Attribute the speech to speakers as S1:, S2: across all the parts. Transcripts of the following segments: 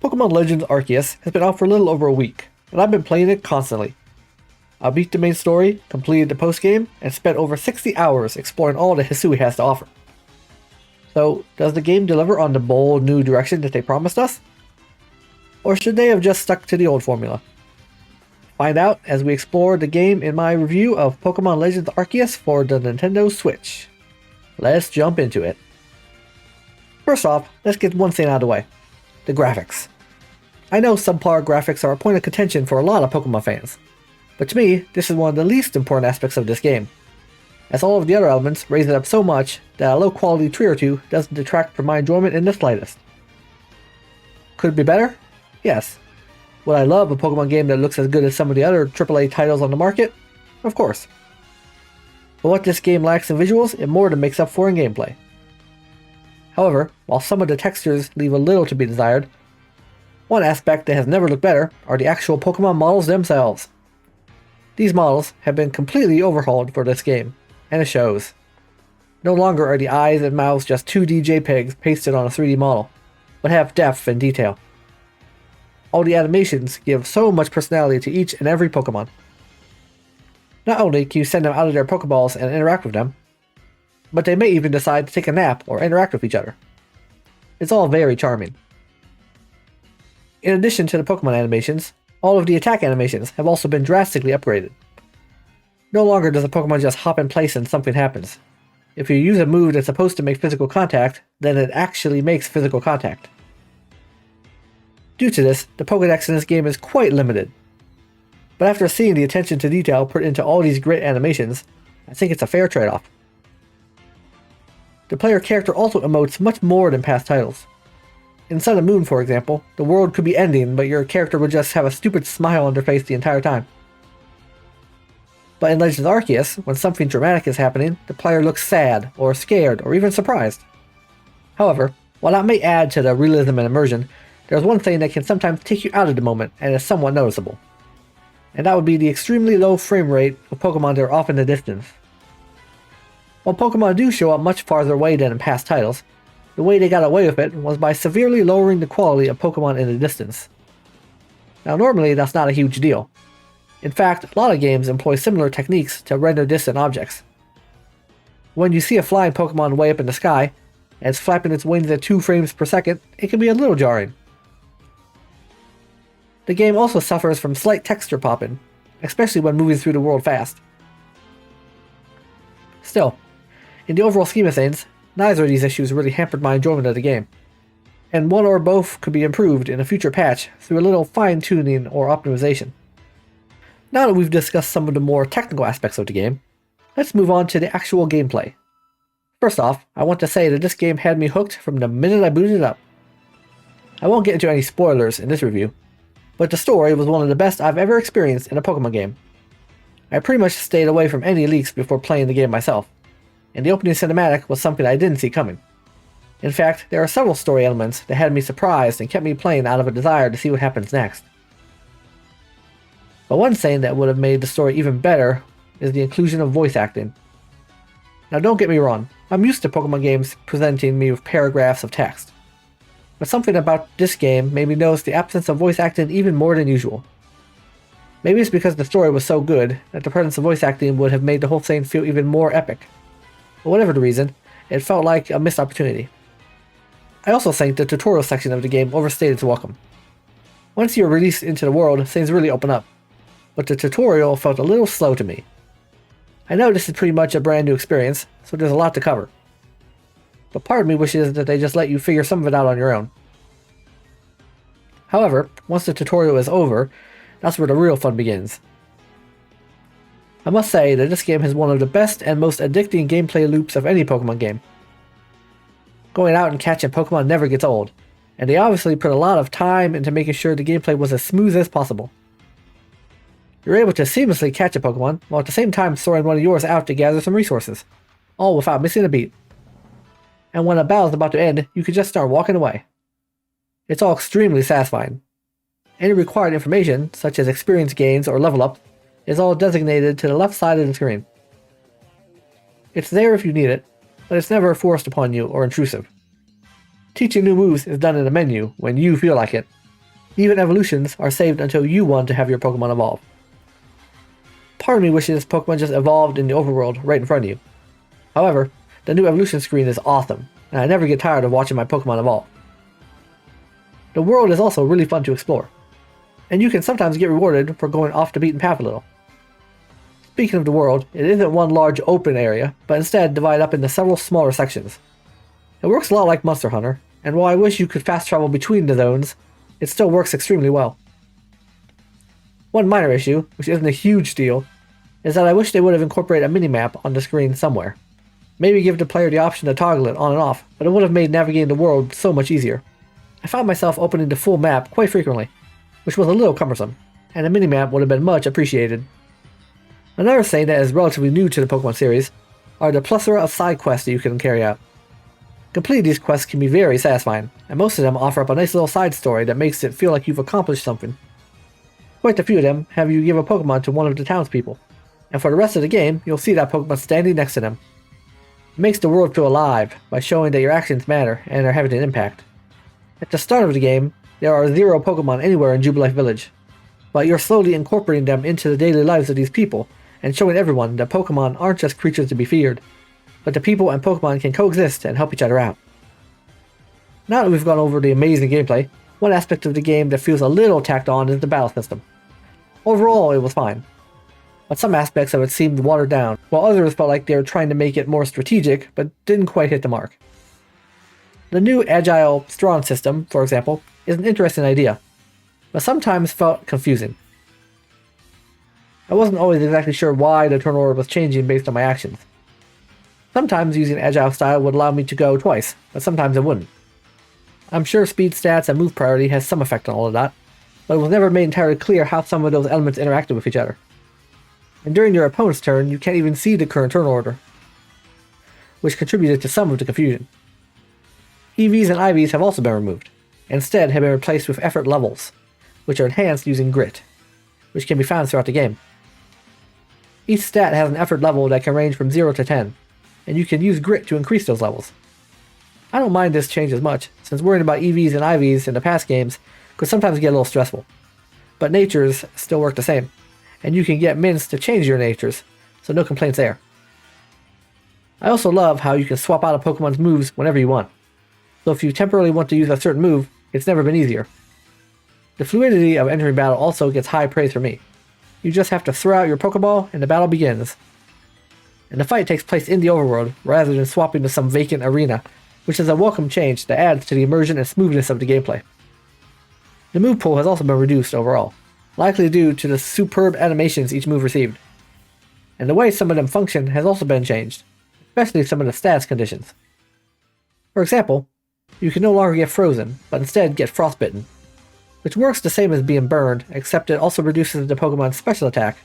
S1: Pokemon Legends Arceus has been out for a little over a week, and I've been playing it constantly. I beat the main story, completed the postgame, and spent over 60 hours exploring all that Hisui has to offer. So, does the game deliver on the bold new direction that they promised us? Or should they have just stuck to the old formula? Find out as we explore the game in my review of Pokemon Legends Arceus for the Nintendo Switch. Let's jump into it. First off, let's get one thing out of the way. The graphics. I know subpar graphics are a point of contention for a lot of Pokemon fans, but to me, this is one of the least important aspects of this game, as all of the other elements raise it up so much that a low quality tree or two doesn't detract from my enjoyment in the slightest. Could it be better? Yes. Would I love a Pokemon game that looks as good as some of the other AAA titles on the market? Of course. But what this game lacks in visuals, it more than makes up for in gameplay. However, while some of the textures leave a little to be desired, one aspect that has never looked better are the actual Pokemon models themselves. These models have been completely overhauled for this game, and it shows. No longer are the eyes and mouths just 2D JPEGs pasted on a 3D model, but have depth and detail. All the animations give so much personality to each and every Pokemon. Not only can you send them out of their Pokeballs and interact with them, but they may even decide to take a nap or interact with each other. It's all very charming. In addition to the Pokemon animations, all of the attack animations have also been drastically upgraded. No longer does a Pokemon just hop in place and something happens. If you use a move that's supposed to make physical contact, then it actually makes physical contact. Due to this, the Pokédex in this game is quite limited. But after seeing the attention to detail put into all these great animations, I think it's a fair trade-off. The player character also emotes much more than past titles. In Sun and Moon, for example, the world could be ending, but your character would just have a stupid smile on their face the entire time. But in Legends Arceus, when something dramatic is happening, the player looks sad, or scared, or even surprised. However, while that may add to the realism and immersion, there's one thing that can sometimes take you out of the moment and is somewhat noticeable. And that would be the extremely low frame rate of Pokemon that are off in the distance. While Pokemon do show up much farther away than in past titles, the way they got away with it was by severely lowering the quality of Pokemon in the distance. Now normally that's not a huge deal. In fact, a lot of games employ similar techniques to render distant objects. When you see a flying Pokemon way up in the sky, and it's flapping its wings at 2 frames per second, it can be a little jarring. The game also suffers from slight texture popping, especially when moving through the world fast. Still, in the overall scheme of things, neither of these issues really hampered my enjoyment of the game, and one or both could be improved in a future patch through a little fine-tuning or optimization. Now that we've discussed some of the more technical aspects of the game, let's move on to the actual gameplay. First off, I want to say that this game had me hooked from the minute I booted it up. I won't get into any spoilers in this review, but the story was one of the best I've ever experienced in a Pokemon game. I pretty much stayed away from any leaks before playing the game myself, and the opening cinematic was something I didn't see coming. In fact, there are several story elements that had me surprised and kept me playing out of a desire to see what happens next. But one thing that would have made the story even better is the inclusion of voice acting. Now don't get me wrong, I'm used to Pokemon games presenting me with paragraphs of text, but something about this game made me notice the absence of voice acting even more than usual. Maybe it's because the story was so good that the presence of voice acting would have made the whole thing feel even more epic. But whatever the reason, it felt like a missed opportunity. I also think the tutorial section of the game overstayed its welcome. Once you're released into the world, things really open up, but the tutorial felt a little slow to me. I know this is pretty much a brand new experience, so there's a lot to cover. But part of me wishes that they just let you figure some of it out on your own. However, once the tutorial is over, that's where the real fun begins. I must say that this game has one of the best and most addicting gameplay loops of any Pokemon game. Going out and catching Pokemon never gets old, and they obviously put a lot of time into making sure the gameplay was as smooth as possible. You're able to seamlessly catch a Pokemon, while at the same time throwing one of yours out to gather some resources, all without missing a beat. And when a battle's about to end, you can just start walking away. It's all extremely satisfying. Any required information, such as experience gains or level up, is all designated to the left side of the screen. It's there if you need it, but it's never forced upon you or intrusive. Teaching new moves is done in a menu when you feel like it, Even evolutions are saved until you want to have your Pokemon evolve. Part of me wishes Pokemon just evolved in the overworld right in front of you. However, the new evolution screen is awesome, and I never get tired of watching my Pokemon evolve. The world is also really fun to explore, and you can sometimes get rewarded for going off the beaten path a little. Speaking of the world, it isn't one large open area, but instead divided up into several smaller sections. It works a lot like Monster Hunter, and while I wish you could fast travel between the zones, it still works extremely well. One minor issue, which isn't a huge deal, is that I wish they would have incorporated a minimap on the screen somewhere. Maybe give the player the option to toggle it on and off, but it would have made navigating the world so much easier. I found myself opening the full map quite frequently, which was a little cumbersome, and a minimap would have been much appreciated. Another thing that is relatively new to the Pokemon series are the plethora of side quests that you can carry out. Completing these quests can be very satisfying, and most of them offer up a nice little side story that makes it feel like you've accomplished something. Quite a few of them have you give a Pokemon to one of the townspeople, and for the rest of the game, you'll see that Pokemon standing next to them. It makes the world feel alive by showing that your actions matter and are having an impact. At the start of the game, there are 0 Pokemon anywhere in Jubilife Village, but you're slowly incorporating them into the daily lives of these people and showing everyone that Pokemon aren't just creatures to be feared, but the people and Pokemon can coexist and help each other out. Now that we've gone over the amazing gameplay, one aspect of the game that feels a little tacked on is the battle system. Overall, it was fine, but some aspects of it seemed watered down, while others felt like they were trying to make it more strategic, but didn't quite hit the mark. The new Agile Style system, for example, is an interesting idea, but sometimes felt confusing. I wasn't always exactly sure why the turn order was changing based on my actions. Sometimes using Agile Style would allow me to go twice, but sometimes it wouldn't. I'm sure speed stats and move priority has some effect on all of that, but it was never made entirely clear how some of those elements interacted with each other. And during your opponent's turn, you can't even see the current turn order, which contributed to some of the confusion. EVs and IVs have also been removed, and instead have been replaced with effort levels, which are enhanced using grit, which can be found throughout the game. Each stat has an effort level that can range from 0 to 10, and you can use grit to increase those levels. I don't mind this change as much, since worrying about EVs and IVs in the past games could sometimes get a little stressful. But natures still work the same, and you can get mins to change your natures, so no complaints there. I also love how you can swap out a Pokemon's moves whenever you want, so if you temporarily want to use a certain move, it's never been easier. The fluidity of entering battle also gets high praise from me. You just have to throw out your Pokeball and the battle begins. And the fight takes place in the overworld rather than swapping to some vacant arena, which is a welcome change that adds to the immersion and smoothness of the gameplay. The move pool has also been reduced overall, likely due to the superb animations each move received. And the way some of them function has also been changed, especially some of the stats conditions. For example, you can no longer get frozen, but instead get frostbitten, which works the same as being burned, except it also reduces the Pokemon's special attack,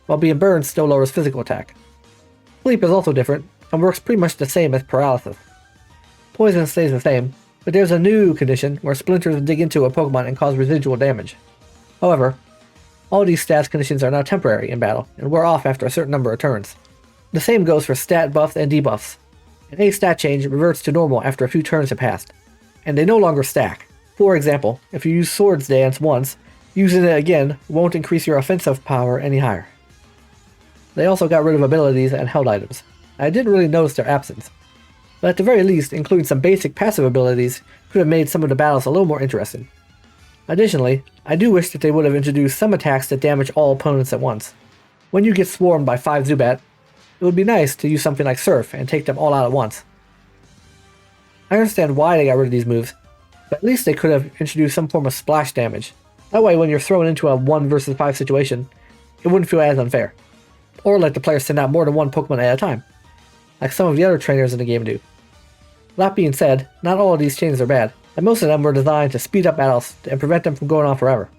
S1: while being burned still lowers physical attack. Sleep is also different, and works pretty much the same as paralysis. Poison stays the same, but there's a new condition where splinters dig into a Pokemon and cause residual damage. However, all these stats conditions are now temporary in battle, and wear off after a certain number of turns. The same goes for stat buffs and debuffs. And any stat change reverts to normal after a few turns have passed, and they no longer stack. For example, if you use Swords Dance once, using it again won't increase your offensive power any higher. They also got rid of abilities and held items. I didn't really notice their absence, but at the very least, including some basic passive abilities could have made some of the battles a little more interesting. Additionally, I do wish that they would have introduced some attacks that damage all opponents at once. When you get swarmed by 5 Zubat, it would be nice to use something like Surf and take them all out at once. I understand why they got rid of these moves, but at least they could have introduced some form of splash damage. That way when you're thrown into a 1 versus 5 situation, it wouldn't feel as unfair. Or let the player send out more than one Pokemon at a time, like some of the other trainers in the game do. That being said, not all of these changes are bad, and most of them were designed to speed up battles and prevent them from going on forever.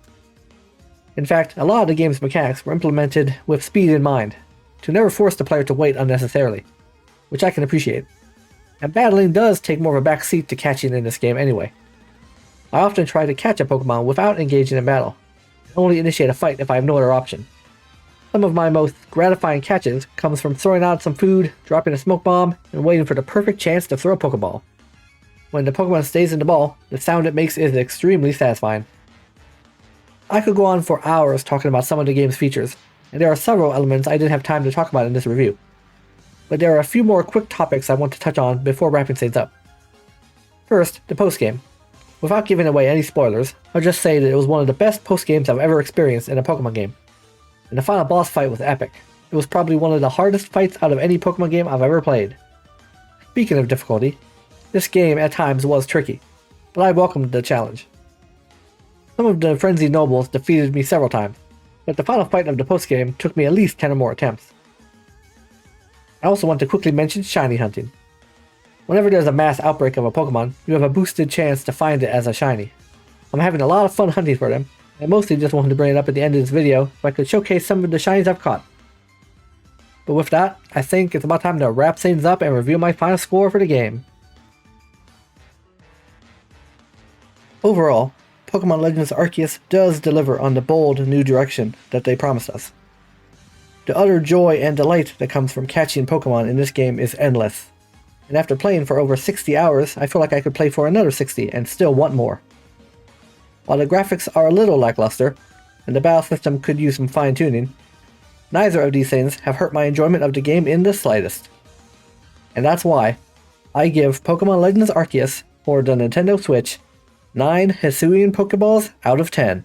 S1: In fact, a lot of the game's mechanics were implemented with speed in mind, to never force the player to wait unnecessarily, which I can appreciate. And battling does take more of a back seat to catching in this game anyway. I often try to catch a Pokemon without engaging in battle, and only initiate a fight if I have no other option. Some of my most gratifying catches comes from throwing out some food, dropping a smoke bomb, and waiting for the perfect chance to throw a Pokeball. When the Pokemon stays in the ball, the sound it makes is extremely satisfying. I could go on for hours talking about some of the game's features, and there are several elements I didn't have time to talk about in this review. But there are a few more quick topics I want to touch on before wrapping things up. First, the postgame. Without giving away any spoilers, I'll just say that it was one of the best postgames I've ever experienced in a Pokemon game. And the final boss fight was epic. It was probably one of the hardest fights out of any Pokemon game I've ever played. Speaking of difficulty, this game at times was tricky, but I welcomed the challenge. Some of the frenzied nobles defeated me several times, but the final fight of the postgame took me at least 10 or more attempts. I also want to quickly mention shiny hunting. Whenever there's a mass outbreak of a Pokemon, you have a boosted chance to find it as a shiny. I'm having a lot of fun hunting for them, and I mostly just wanted to bring it up at the end of this video so I could showcase some of the shinies I've caught. But with that, I think it's about time to wrap things up and review my final score for the game. Overall, Pokemon Legends Arceus does deliver on the bold new direction that they promised us. The utter joy and delight that comes from catching Pokemon in this game is endless. And after playing for over 60 hours, I feel like I could play for another 60 and still want more. While the graphics are a little lackluster, and the battle system could use some fine-tuning, neither of these things have hurt my enjoyment of the game in the slightest. And that's why I give Pokemon Legends Arceus for the Nintendo Switch 9 Hisuian Pokeballs out of 10.